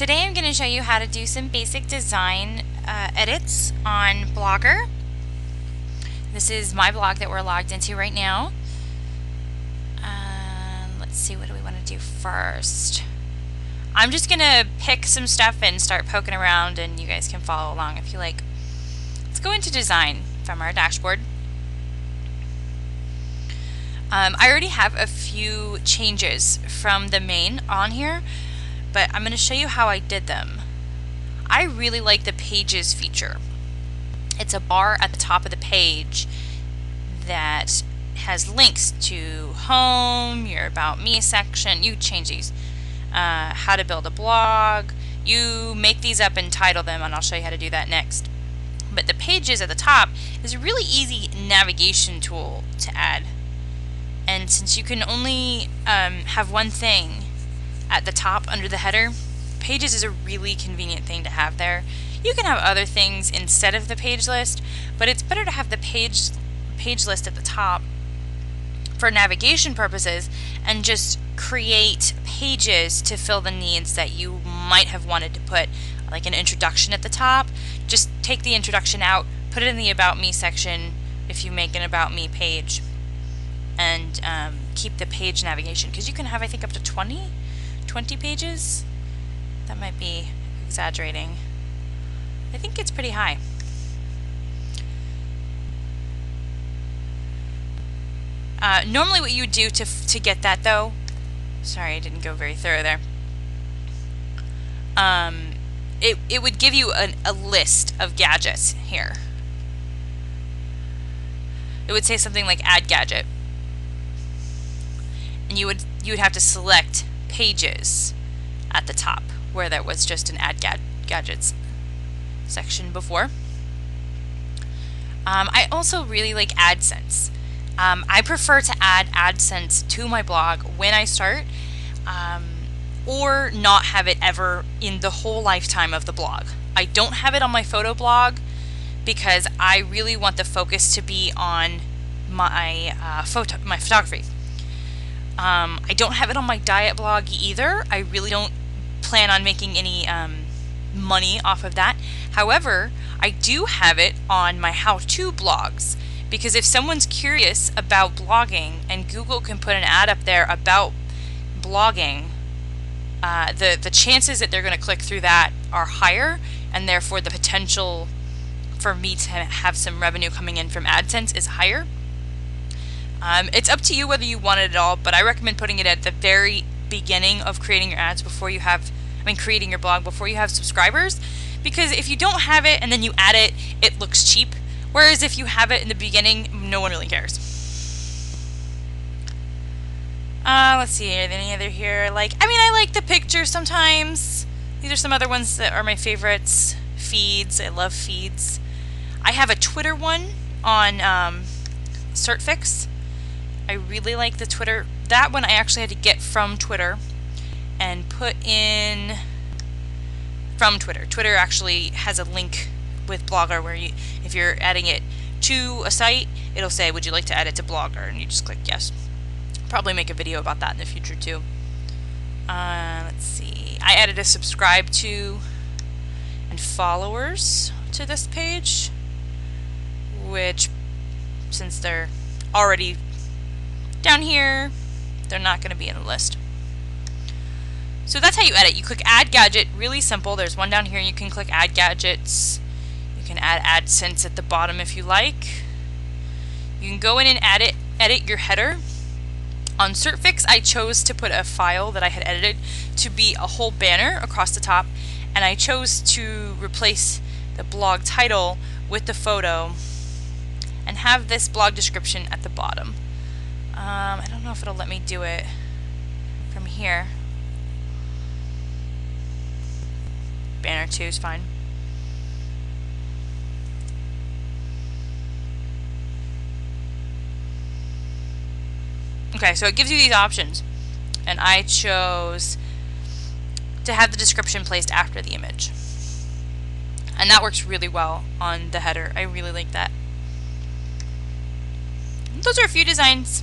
Today I'm going to show you how to do some basic design edits on Blogger. This is my blog that we're logged into right now. Let's see, what do we want to do first? I'm just going to pick some stuff and start poking around, and you guys can follow along if you like. Let's go into design from our dashboard. I already have a few changes from the main on here, but I'm going to show you how I did them. I really like the pages feature. It's a bar at the top of the page that has links to home, your about me section. You change these. How to build a blog. You make these up and title them, and I'll show you how to do that next. But the pages at the top is a really easy navigation tool to add. And since you can only have one thing at the top under the header, pages is a really convenient thing to have there. You can have other things instead of the page list, but it's better to have the page list at the top for navigation purposes and just create pages to fill the needs that you might have wanted to put, like an introduction at the top. Just take the introduction out, put it in the About Me section if you make an About Me page, and keep the page navigation, because you can have, I think, up to 20 pages. That might be exaggerating. I think it's pretty high. Normally what you would do to get that, though, sorry I didn't go very thorough there, it would give you a list of gadgets here. It would say something like add gadget, and you would have to select pages at the top where there was just an add gadgets section before. I also really like AdSense. I prefer to add AdSense to my blog when I start, or not have it ever in the whole lifetime of the blog. I don't have it on my photo blog because I really want the focus to be on my photography. I don't have it on my diet blog either. I really don't plan on making any money off of that. However, I do have it on my how-to blogs, because if someone's curious about blogging and Google can put an ad up there about blogging, the chances that they're going to click through that are higher, and therefore the potential for me to have some revenue coming in from AdSense is higher. It's up to you whether you want it at all, but I recommend putting it at the very beginning of creating your ads before you have, creating your blog before you have subscribers, because if you don't have it and then you add it, it looks cheap. Whereas if you have it in the beginning, no one really cares. Let's see, are there any other here? I like the picture sometimes. These are some other ones that are my favorites. Feeds, I love feeds. I have a Twitter one on Certfix. I really like the Twitter. That one I actually had to get from Twitter and put in from Twitter. Twitter actually has a link with Blogger where if you're adding it to a site, it'll say, would you like to add it to Blogger? And you just click yes. Probably make a video about that in the future too. Let's see. I added a subscribe to and followers to this page, which, since they're already down here, they're not going to be in the list. So that's how you edit. You click add gadget, really simple. There's one down here. You can click add gadgets. You can add AdSense at the bottom if you like. You can go in and edit your header. On Certfix, I chose to put a file that I had edited to be a whole banner across the top, and I chose to replace the blog title with the photo and have this blog description at the bottom. I don't know if it'll let me do it from here. Banner 2 is fine. Okay, so it gives you these options, and I chose to have the description placed after the image, and that works really well on the header. I really like that. Those are a few designs.